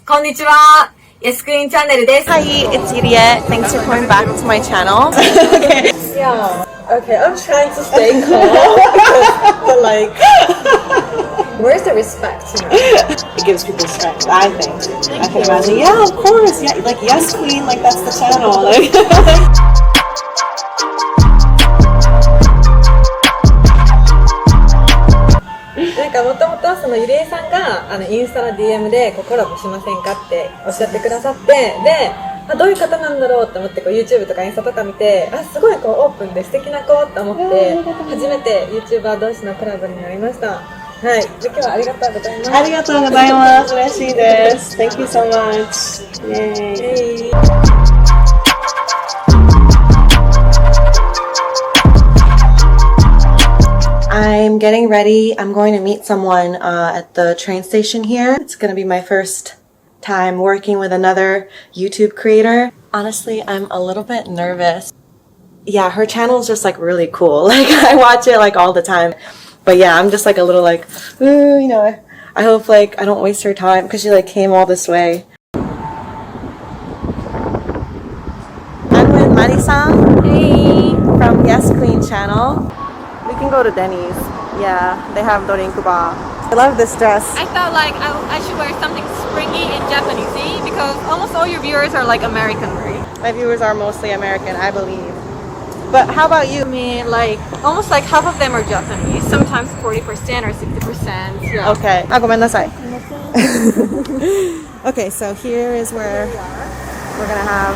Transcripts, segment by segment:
こんにちは。Yes Queen チャンネルです。Hi, it's Yurie. Thanks for coming back to my channel. Okay. Yeah. Okay, I'm trying to stay calm but like, where's the respect? You know? It gives people strength, I think. I can imagine. Yeah, of course. Yeah, like Yes Queen, like that's the channel. Like. なんかもともとそのゆりえさんがインスタの DM でコラボしませんかっておっしゃってくださって、でどういう方なんだろうと思ってYouTube とかインスタとか見て、すごいオープンで素敵な子と思って初めて YouTuber 同士のコラボになりました。はい、今日はありがとうございます。ありがとうございます。嬉しいです。Thank you so much. Yay. I'm getting ready. I'm going to meet someone at the train station here. It's going to be my first time working with another YouTube creator. Honestly, I'm a little bit nervous. Yeah, her channel is just like really cool. Like I watch it like all the time. But yeah, I'm just like a little like, ooh, you know, I hope like I don't waste her time because she like came all this way. I'm with Mari-san. Hey. From Yes Queen channel. We can go to Denny's. Yeah, they have drink bar. I love this dress. I thought like I should wear something springy and Japanesey because almost all your viewers are like American, right? My viewers are mostly American, I believe. But how about you? I mean, like almost like half of them are Japanese. Sometimes 40% or 60%. Yeah. Okay. ごめんなさい. Okay, so here is where we're gonna have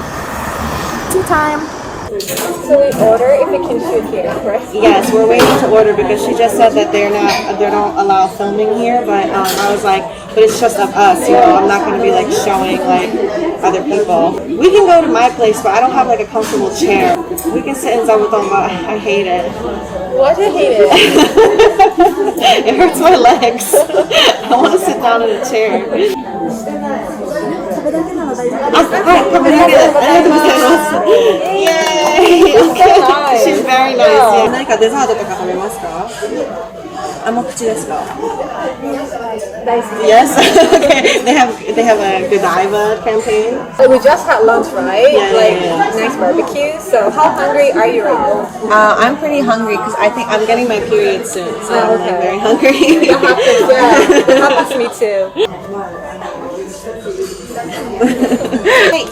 tea time. So we order if we can shoot here, right? Yes, we're waiting to order because she just said that they don't allow filming here. But I was like, but it's just of us, you know. I'm not going to be like showing like other people. We can go to my place, but I don't have like a comfortable chair. We can sit in zabuton, but I hate it. What? I hate it. It hurts my legs. I want to sit down in a chair. はい、食べだけです。ありがとうございます。イエーイ Okay. She's very nice. 何かデザートとか食べますか？甘口ですか？大好き。 Yes. Okay. They have a Godiva campaign. So we just had lunch, right? Yeah, like yeah. nice barbecue. So how hungry are you right now? I'm pretty hungry because I think I'm getting my period soon, so I'm like very hungry. It happens, yeah. It happens to me too. はい、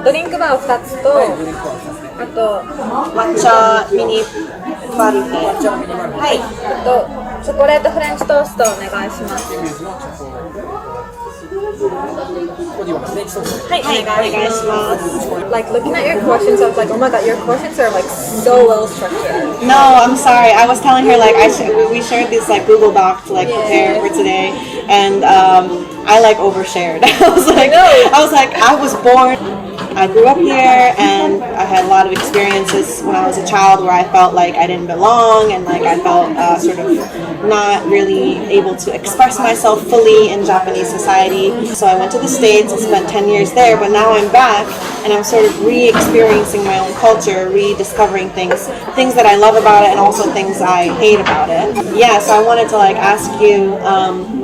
ドリンクバー2つと、あと抹茶ミニマルテ。はい。あとチョコレートフレンチトーストお願いします。はい、お願いします。Like looking at your questions, I was like, oh my god, your questions are like so well structured. No, I'm sorry. I was telling her like we shared this like Google Doc to like prepare for today, and I like overshared. I was born. I grew up here, and I had a lot of experiences when I was a child where I felt like I didn't belong, and like I felt sort of not really able to express myself fully in Japanese society. So I went to the States and spent 10 years there, but now I'm back, and I'm sort of re-experiencing my own culture, rediscovering things that I love about it, and also things I hate about it. Yeah, so I wanted to like ask you,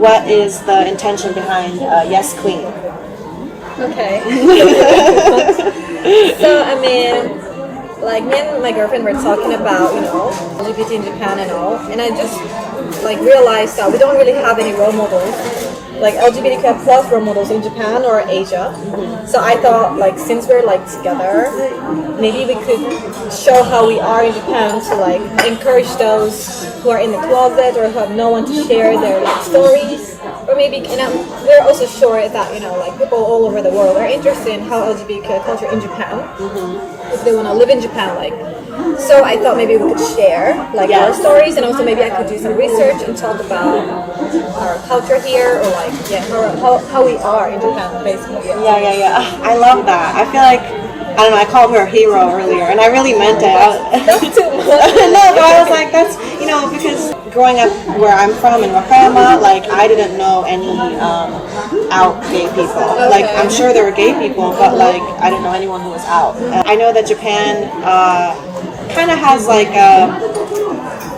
what is the intention behind Yes Queen? Okay. So I mean, like me and my girlfriend were talking about, you know, LGBT in Japan and all, and I just like realized that we don't really have any role models, like LGBTQI plus role models in Japan or Asia. So I thought like since we're like together, maybe we could show how we are in Japan to like encourage those who are in the closet or who have no one to share their like, stories. Or maybe, you know, we're also sure that, you know, like people all over the world are interested in how LGBTQ culture in Japan, if they want to live in Japan, like. So I thought maybe we could share like our stories, and also maybe I could do some research and talk about our culture here, or like how we are in Japan, basically. Yeah. I love that. I feel like, I don't know, I called her a hero earlier, and I really meant it. That's too much. No, but I was like, that's, you know, because growing up where I'm from in Wakayama, like I didn't know any out gay people. Okay. Like I'm sure there were gay people, but like I didn't know anyone who was out. I know that Japan kind of has like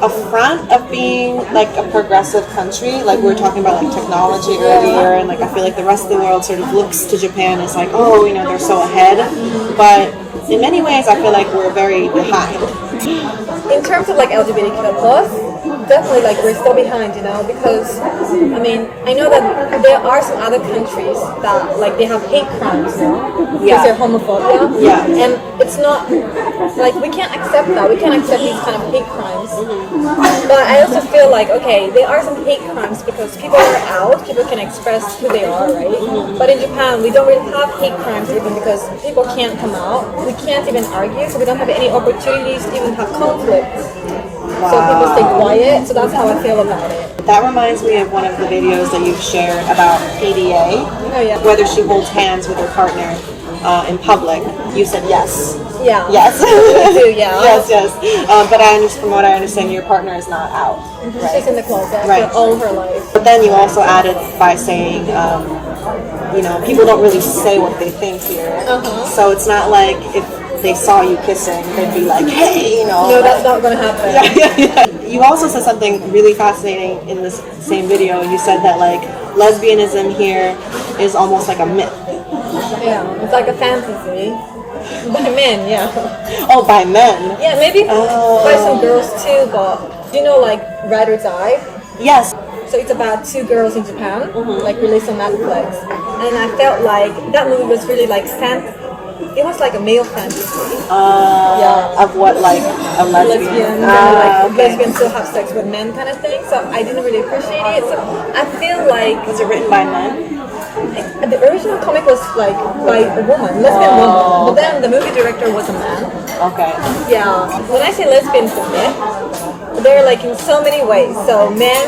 a front of being like a progressive country. Like we were talking about like technology earlier, and like I feel like the rest of the world sort of looks to Japan as like, oh, you know, they're so ahead. But in many ways, I feel like we're very behind. In terms of like LGBTQ plus, definitely like we're still behind, you know, because I mean I know that there are some other countries that like they have hate crimes, you know, because they're homophobia. Yeah. And it's not like we can't accept that. We can't accept these kind of hate crimes. But I also feel like okay, there are some hate crimes because people are out, people can express who they are, right? But in Japan, we don't really have hate crimes even because people can't come out. We can't even argue, so we don't have any opportunities to even have conflict. Wow. So people stay quiet, so that's how I feel about it. That reminds me of one of the videos that you've shared about PDA, Oh yeah. whether she holds hands with her partner in public. You said yes. Yeah. Yes. We do, yeah. Yes. But from what I understand, your partner is not out. Right? She's in the closet Right. for all her life. But then you also added by saying, you know, people don't really say what they think here. So it's not like if they saw you kissing, they'd be like, hey, you know. No, that's not going to happen. Yeah. You also said something really fascinating in this same video. You said that like lesbianism here is almost like a myth. Yeah, it's like a fantasy. By men, yeah. Oh, by men. Yeah, maybe by some girls too, but you know like Ride or Die? Yes. So it's about two girls in Japan, like released on Netflix. And I felt like that movie was really like it was like a male fantasy. Of what, like a lesbian? Lesbians still have sex with men kind of thing. So I didn't really appreciate it. So I feel like Was it written by men? the original comic was like by a woman, lesbian woman. But then the movie director was a man. Okay. Yeah. When I say lesbian for me, they're like in so many ways. So men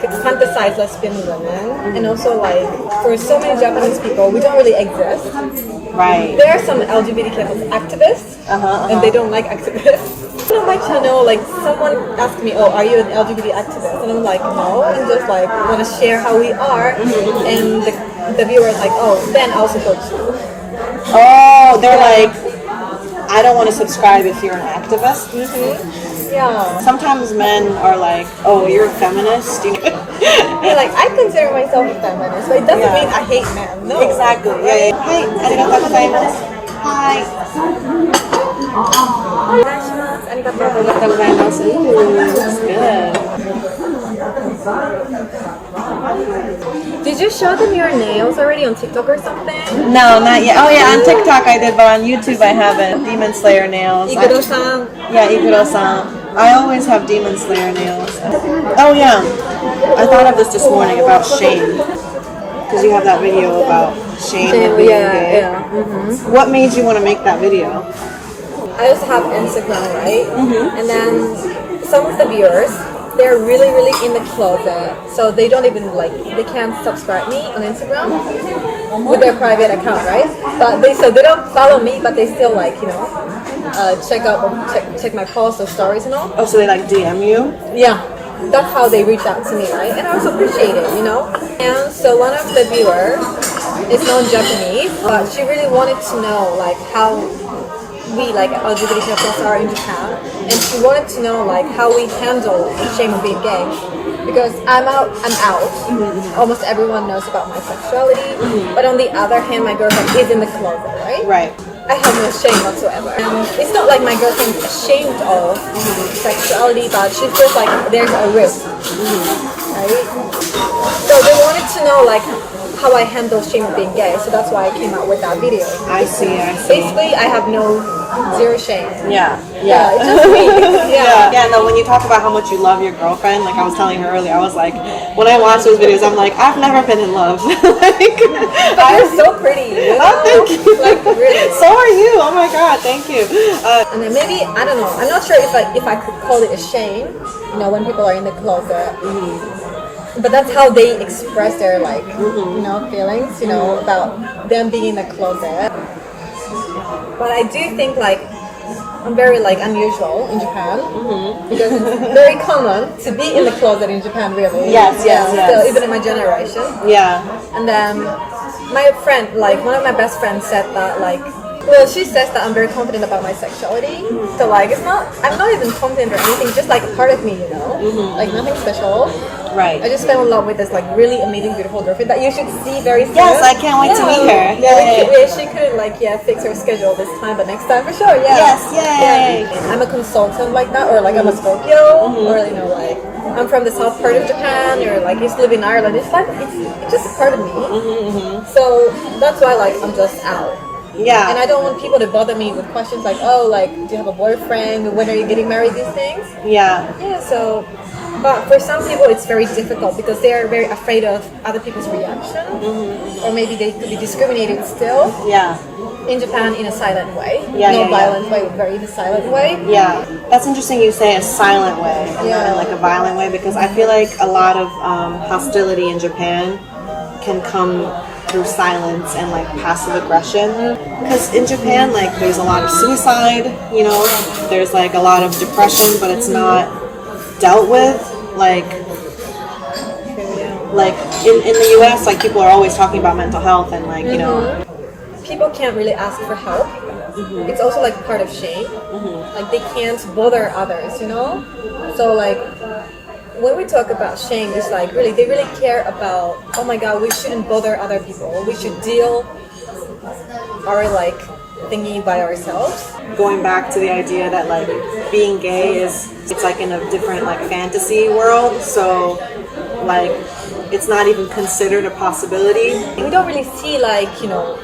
could fantasize lesbian women, and also like for so many Japanese people, we don't really exist. Right. There are some LGBTQ activists, and they don't like activists. On my channel, like someone asked me, "Oh, are you an LGBT activist?" And I'm like, "No," and just like want to share how we are, and the viewer is like, "Oh, then I'll support you." Oh, they're like, I don't want to subscribe if you're an activist. Yeah. Sometimes men are like, oh, you're a feminist. You know? Yeah, like I consider myself a feminist, but it doesn't mean I hate men. No. Exactly. Yeah. Hi. Arigatou gozaimasu. Hi. Arigatou gozaimasu. Ooh, that's good. Did you show them your nails already on TikTok or something? No, not yet. Oh yeah, on TikTok I did, but on YouTube I haven't. Demon Slayer nails. Iguro-san. Yeah, Iguro-san. I always have Demon Slayer nails. Oh yeah, I thought of this morning about shame. Because you have that video about shame and being gay. Yeah. What made you want to make that video? I also have Instagram, right? And then some of the viewers, they're really, really in the closet. So they don't even like, they can't subscribe me on Instagram with their private account, right? But they don't follow me, but they still like, you know, check my posts or stories and all. Oh, so they like DM you? Yeah, that's how they reach out to me, right? And I also appreciate it, you know? And so one of the viewers is non-Japanese, but she really wanted to know like how we like LGBTQ plus are in Japan, and she wanted to know like how we handle shame of being gay, because I'm out. Almost everyone knows about my sexuality, but on the other hand, my girlfriend is in the closet, right? Right. I have no shame whatsoever. And it's not like my girlfriend is ashamed of sexuality, but she feels like there's a risk, right? So they wanted to know like how I handle shame of being gay, so that's why I came out with that video. I see. Basically, I have zero shame. Yeah. It's just me. Yeah, no, when you talk about how much you love your girlfriend, like I was telling her earlier, I was like, when I watch those videos, I'm like, I've never been in love. Like, but you're so pretty. You know? Oh, thank you. Like, really. So are you. Oh my God, thank you. And then maybe, I don't know, I'm not sure if I could call it a shame, you know, when people are in the closet. But that's how they express their like, you know, feelings, you know, about them being in the closet. But I do think like I'm very like unusual in Japan because it's very common to be in the closet in Japan, really. Yes. So even in my generation. Yeah. And then my friend, like one of my best friends, said that like Well, she says that I'm very confident about my sexuality. So like, I'm not even confident or anything. It's just like a part of me, you know, like nothing special. Right. I just fell in love with this like really amazing, beautiful girlfriend that you should see very soon. Yes, I can't wait to meet her. Yeah, she couldn't like fix her schedule this time, but next time for sure. Yeah. Yes, yay. Yeah. I'm a consultant like that, or like I'm a Scorpio, or you know like I'm from the south part of Japan, or like used to live in Ireland. It's like it's just a part of me. So that's why like I'm just out. Yeah. And I don't want people to bother me with questions like, oh, like, do you have a boyfriend? When are you getting married? These things. Yeah. Yeah. So, but for some people, it's very difficult because they are very afraid of other people's reaction, or maybe they could be discriminated still. Yeah. In Japan, in a silent way. Yeah, no yeah, violent way, very in a silent way. Yeah. That's interesting you say a silent way and not in like a violent way, because I feel like a lot of hostility in Japan can come through silence and like passive aggression, because in Japan like there's a lot of suicide, you know, there's like a lot of depression, but it's not dealt with like in the US, like people are always talking about mental health and like, you know, people can't really ask for help. It's also like part of shame. Like they can't bother others, you know. So like when we talk about shame, it's like really they really care about, oh my god, we shouldn't bother other people. We should deal our like thingy by ourselves. Going back to the idea that like being gay it's like in a different like fantasy world, so like it's not even considered a possibility. We don't really see like, you know,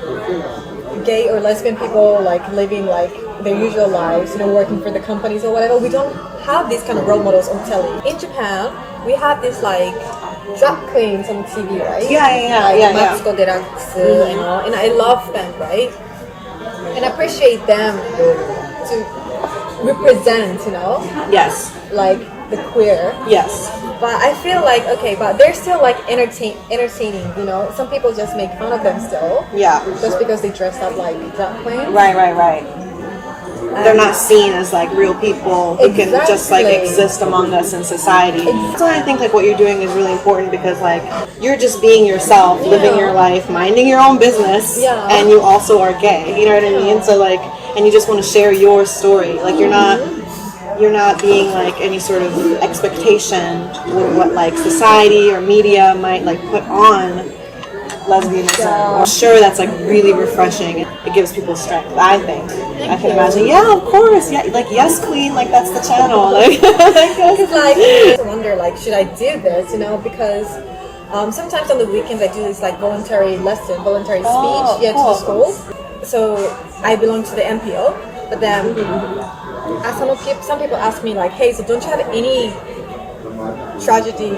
gay or lesbian people like living like their usual lives, you know, working for the companies or whatever. We don't have these kind of role models on telly. In Japan, we have this like drag queens on TV, right? Yeah. Matsuko Deluxe, you know, and I love them, right? And I appreciate them to represent, you know, Yes. like the queer. Yes. But I feel like, okay, but they're still like entertaining, you know. Some people just make fun of them still. Yeah. Just because they dress up like drag queens. Right. They're not seen as like real people who can just like Exactly. exist among us in society. So I think like what you're doing is really important, because like you're just being yourself, living your life, minding your own business, and you also are gay. You know what I mean? So like, and you just want to share your story. Like you're not being like any sort of expectation with what like society or media might like put on lesbianism. I'm sure that's like really refreshing. It gives people strength, I think. I can imagine. Yeah, of course. Yeah, like yes, queen. Like that's the channel. Like, Because like I wonder like should I do this? You know, because sometimes on the weekends I do this like voluntary speech to the school. So I belong to the NPO, but then some people ask me like, hey, so don't you have any tragedy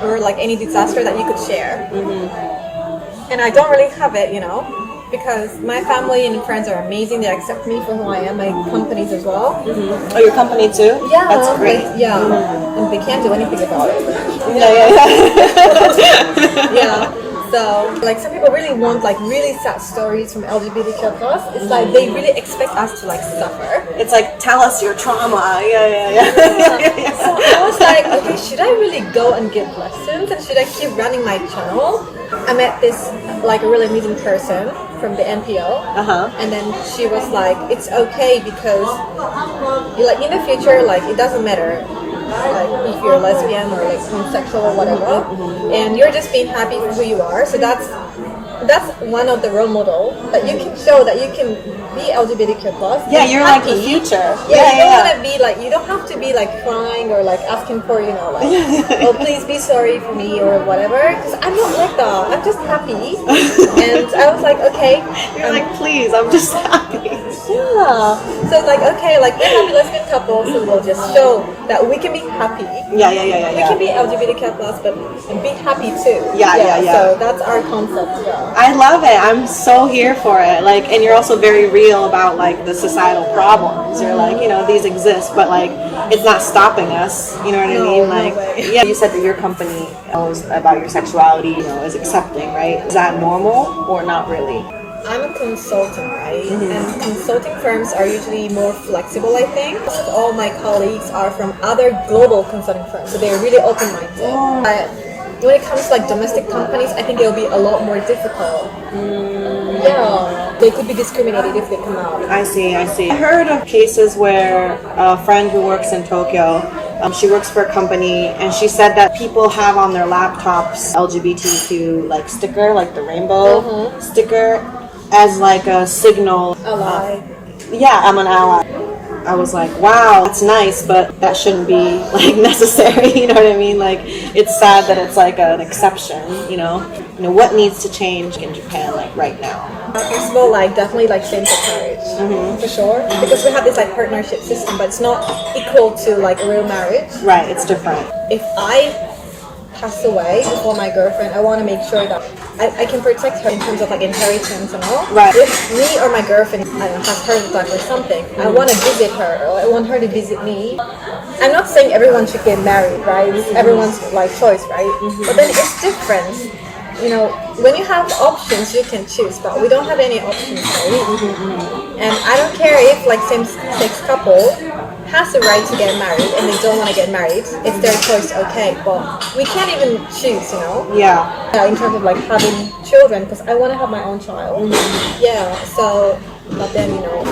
or like any disaster that you could share? And I don't really have it, you know, because my family and friends are amazing. They accept me for who I am. My companies as well. Oh, your company too? Yeah, That's great. And they can't do anything about it. Yeah. So, like, some people really want, like, really sad stories from LGBTQ+. It's like, they really expect us to, like, suffer. It's like, tell us your trauma. Yeah. So I was like, okay, should I really go and give lessons? And should I keep running my channel? I met this, like, a really amazing person from the NPO. And then she was like, it's okay because, like, in the future, like, it doesn't matter. Like if you're lesbian or like homosexual or whatever, and you're just being happy for who you are. So that's one of the role model that you can show that you can be LGBTQ+. Yeah, you're happy. like the future. You don't want to be like, you don't have to be like crying or like asking for, you know, like, oh please be sorry for me or whatever. Because I'm not like that. I'm just happy. And I was like, okay. You're like, please, I'm just happy. Yeah. So it's like, okay, like we're happy lesbian couples, so we'll just show that we can be happy. Yeah. We can be LGBTQ+, but and be happy too. Yeah. So that's our concept. Yeah. I love it. I'm so here for it. Like, and you're also very real about like the societal problems. You're like, you know, these exist, but like it's not stopping us. You know what I mean? Like, yeah. You said that your company knows about your sexuality, you know, is accepting, right? Is that normal or not really? I'm a consultant, right? And consulting firms are usually more flexible, I think. Most of all my colleagues are from other global consulting firms, so they're really open-minded. when it comes to like domestic companies, I think it'll be a lot more difficult. Yeah, they could be discriminated if they come out. I see. I heard of cases where a friend who works in Tokyo, she works for a company, and she said that people have on their laptops LGBTQ like sticker, like the rainbow sticker, as like a signal. Ally. Yeah, I'm an ally. I was like, wow, that's nice, but that shouldn't be like necessary. You know what I mean? Like, it's sad that it's like an exception. You know, what needs to change in Japan like right now? First of all, like definitely like same-sex marriage for sure, because we have this like partnership system, but it's not equal to like a real marriage. Right, it's different. If I pass away before my girlfriend, I want to make sure that I can protect her in terms of like inheritance and all. Right. If me or my girlfriend, I don't know, has heart attack or something, I want to visit her, or I want her to visit me. I'm not saying everyone should get married, right? It's everyone's like choice, right? But then it's different. You know, when you have options, you can choose, but we don't have any options, right? And I don't care if like same-sex couple has the right to get married and they don't want to get married. It's their choice, okay, but we can't even choose, you know? Yeah. In terms of like having children, because I want to have my own child. Yeah, so, but then, you know,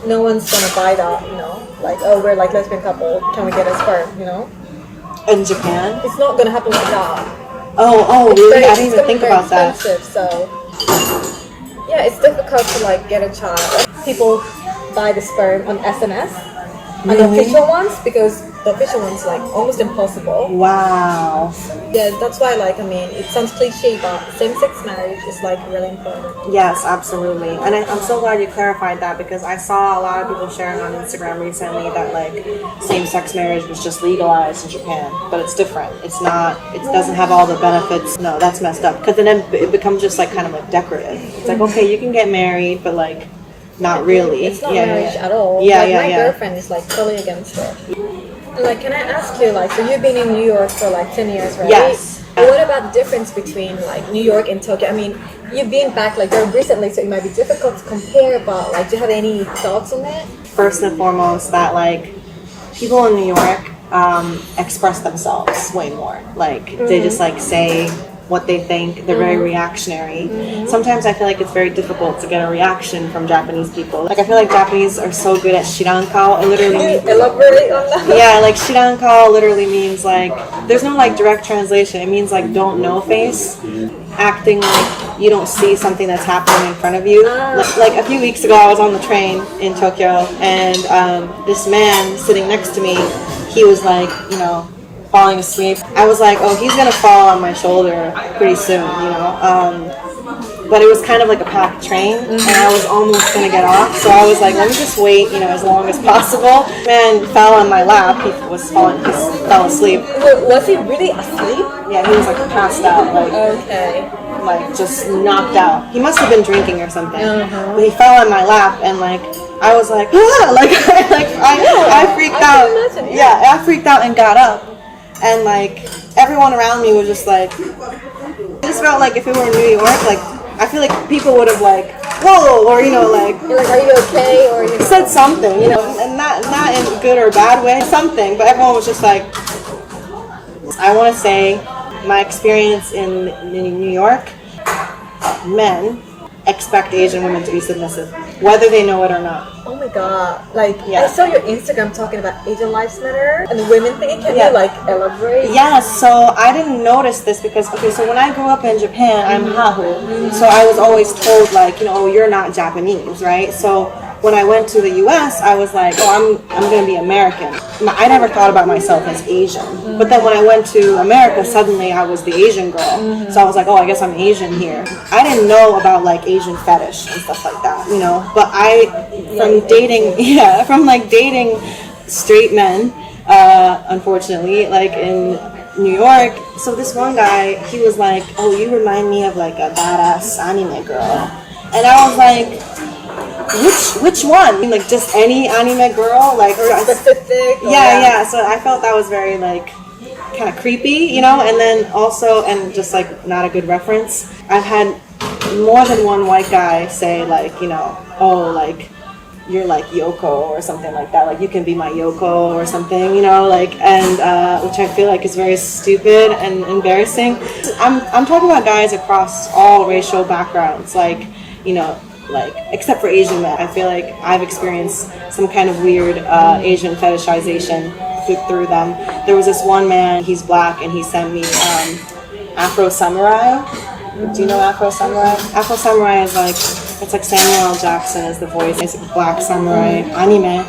no one's going to buy that, you know? Like, oh, we're like lesbian couple, can we get a sperm, you know? In Japan? It's not going to happen like that. Oh, really? I didn't even think about that. So, yeah, it's difficult to like get a child. People buy the sperm on SMS, on the official ones, because the official ones like almost impossible. Wow. Yeah, that's why like, I mean, it sounds cliche, but same-sex marriage is like really important. Yes, absolutely. And I'm so glad you clarified that, because I saw a lot of people sharing on Instagram recently that like same-sex marriage was just legalized in Japan, but it's different. It's not, it doesn't have all the benefits. No, that's messed up, because then it becomes just like kind of like decorative. It's like, okay, you can get married, but like not really. It's not marriage at all. Yeah, like, yeah, my yeah. girlfriend is like totally against it. Like, can I ask you, like, so you've been in New York for like 10 years, right? Yes. What about the difference between like New York and Tokyo? I mean, you've been back like very recently, so it might be difficult to compare, but like, do you have any thoughts on that? First and foremost, that like people in New York express themselves way more. Like they just like say what they think. They're very reactionary. Sometimes I feel like it's very difficult to get a reaction from Japanese people. Like I feel like Japanese are so good at shirankao. It literally means, Elaborate on that. yeah, like shirankao literally means like, there's no like direct translation. It means like don't know face, acting like you don't see something that's happening in front of you. Like a few weeks ago I was on the train in Tokyo, and this man sitting next to me, he was like, you know, falling asleep. I was like, oh, he's gonna fall on my shoulder pretty soon, you know. But it was kind of like a packed train, and I was almost gonna get off, so I was like, let me just wait, you know, as long as possible. Man fell on my lap. He fell asleep. Was he really asleep? Yeah, he was like passed out, Okay. like just knocked out. He must have been drinking or something. But he fell on my lap, and like I was like, ah! I freaked out. Imagine, Yeah, I freaked out and got up. And like everyone around me was just like, I just felt like if it were in New York, like I feel like people would have like, whoa, or you know, like, You're like, are you okay? Or you know, said something, you know, and not in a good or bad way, something. But everyone was just like, I want to say, my experience in New York, men expect Asian women to be submissive, whether they know it or not. oh my god! Like Yeah. I saw your Instagram talking about Asian Lives Matter and the women thing. Can Yeah. you like elaborate? Yes, so I didn't notice this because, okay, so when I grew up in Japan, I'm Hahu, so I was always told like, you know, oh, you're not Japanese, right? So when I went to the US, I was like, oh, I'm gonna be American. I never thought about myself as Asian. But then when I went to America, suddenly I was the Asian girl. So I was like, oh, I guess I'm Asian here. I didn't know about like Asian fetish and stuff like that, you know, but from dating straight men, unfortunately, like in New York. So this one guy, he was like, oh, you remind me of like a badass anime girl. And I was like, which one? Like just any anime girl, like Or specific? Or yeah. So I felt that was very like kind of creepy, you know. And then also, and just like not a good reference. I've had more than one white guy say like, you know, oh, like you're like Yoko or something like that. Like you can be my Yoko or something, you know, like, and which I feel like is very stupid and embarrassing. I'm talking about guys across all racial backgrounds, like, you know, like except for Asian men. I feel like I've experienced some kind of weird Asian fetishization through them. There was this one man, he's black, and he sent me Afro Samurai. Do you know Afro Samurai? Afro Samurai is like, it's like Samuel L. Jackson is the voice. It's a black samurai anime.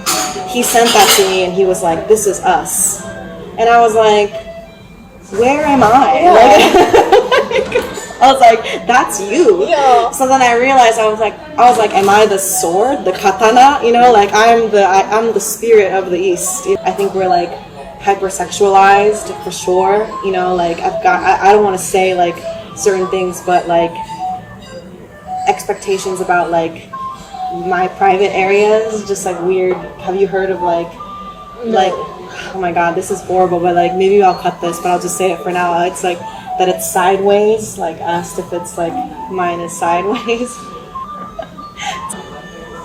He sent that to me and he was like, "This is us." And I was like, "Where am I?" Yeah. Like, I was like, "That's you." Yeah. So then I realized I was like, "Am I the sword, the katana? You know, like I'm the spirit of the East." I think we're like hypersexualized for sure. You know, like I don't want to say like certain things, but like expectations about like my private areas, just like weird. Have you heard of like oh my god, this is horrible, but like maybe I'll cut this, but I'll just say it for now. It's like that it's sideways, like asked if it's like mine is sideways.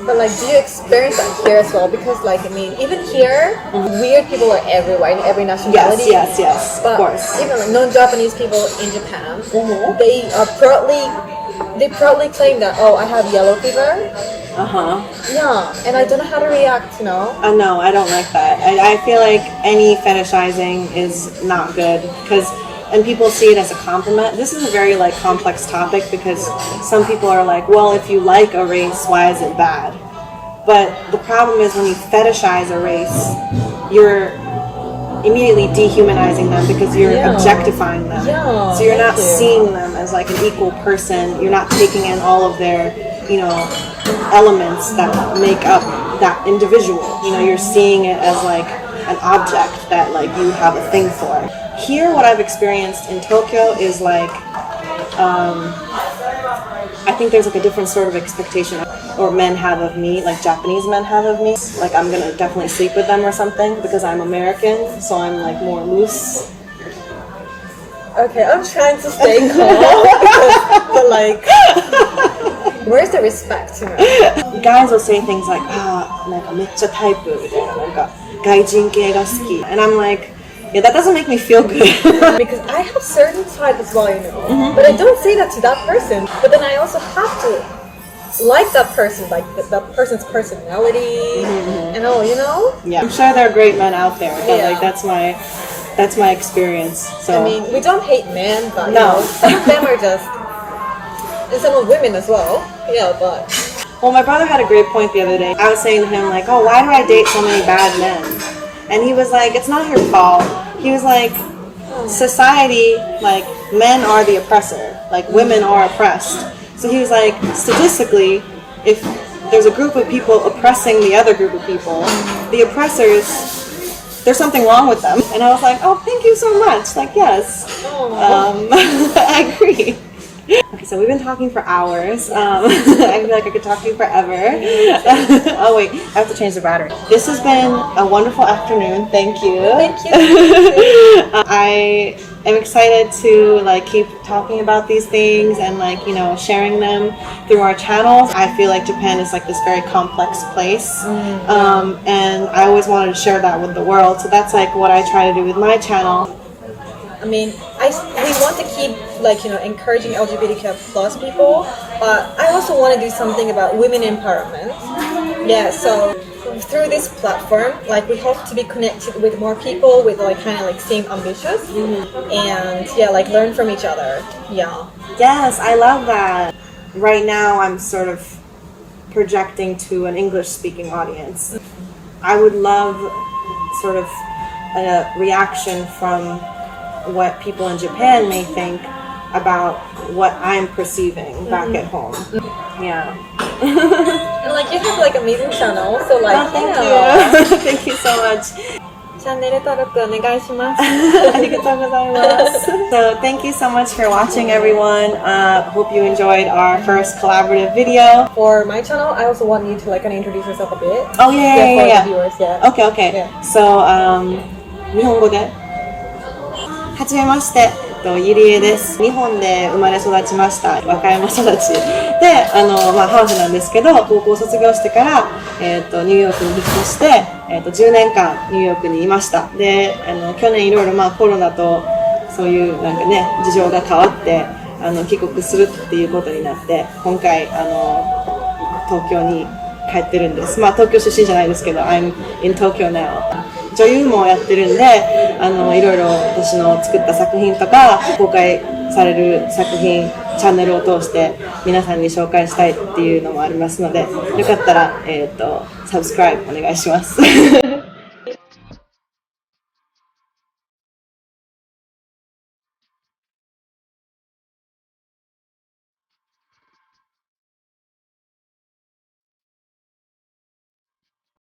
But like, do you experience that here as well? Because like, I mean, even here, weird people are everywhere in every nationality. Yes, but of course. Even like non-Japanese people in Japan, they proudly claim that, oh, I have yellow fever. Yeah, and I don't know how to react, you know? No, I don't like that. I feel like any fetishizing is not good and people see it as a compliment. This is a very like complex topic because some people are like, well, if you like a race, why is it bad? But the problem is when you fetishize a race, you're immediately dehumanizing them because you're objectifying them. Yeah, so you're not seeing them as like an equal person. You're not taking in all of their, you know, elements that make up that individual. You know, you're seeing it as like an object that like you have a thing for. Here, what I've experienced in Tokyo is like, I think there's like a different sort of expectation or men have of me, like Japanese men have of me. Like I'm gonna definitely sleep with them or something because I'm American, so I'm like more loose. Okay, I'm trying to stay calm, but like, where's the respect, you know? Guys will say things like, like mecha type, gaijin kei ga suki, and I'm like, yeah, that doesn't make me feel good. Because I have certain type as well, you know. But I don't say that to that person. But then I also have to like that person, like that person's personality and all, you know. Yeah, I'm sure there are great men out there, but like that's my experience. So I mean, we don't hate men, but no, you know, some of them are just, and some of women as well. Yeah, but. Well, my brother had a great point the other day. I was saying to him like, oh, why do I date so many bad men? And he was like, it's not your fault. He was like, society, like, men are the oppressor. Like, women are oppressed. So he was like, statistically, if there's a group of people oppressing the other group of people, the oppressors, there's something wrong with them. And I was like, oh, thank you so much. Like, yes. I agree. Okay, so we've been talking for hours. I feel like I could talk to you forever. Oh wait, I have to change the battery. This has been a wonderful afternoon. Thank you. Thank you. I am excited to like keep talking about these things and like, you know, sharing them through our channels. I feel like Japan is like this very complex place, and I always wanted to share that with the world. So that's like what I try to do with my channel. I mean, we want to keep, like, you know, encouraging LGBTQ plus people, but I also want to do something about women empowerment. Yeah, so through this platform, like, we hope to be connected with more people with, like, kind of, like, same ambitions, and, yeah, like, learn from each other. Yeah. Yes, I love that. Right now, I'm sort of projecting to an English-speaking audience. I would love sort of a reaction from what people in Japan may think about what I'm perceiving back at home. Yeah. And like you have like amazing channel, so like thank you. Thank you so much. チャンネル登録お願いします。ありがとうございます。So thank you so much for watching, everyone. Hope you enjoyed our first collaborative video. For my channel, I also want you to like kind of introduce yourself a bit. Oh yeah. For the viewers, yeah. Okay. Yeah. So 日本語ではじめまして、ゆりえです。日本で生まれ育ちました。和歌山育ちで、ハーフなんですけど、高校卒業してから、ニューヨークに引っ越して、10年間ニューヨークにいました。で、去年いろいろコロナとそういうなんかね、事情が変わって、帰国するっていうことになって、今回、東京に帰ってるんです。東京出身じゃないですけど、I'm in Tokyo now。女優もやってるんで、いろいろ私の作った作品とか、公開される作品、チャンネルを通して皆さんに紹介したいっていうのもありますので、よかったら、サブスクライブお願いします。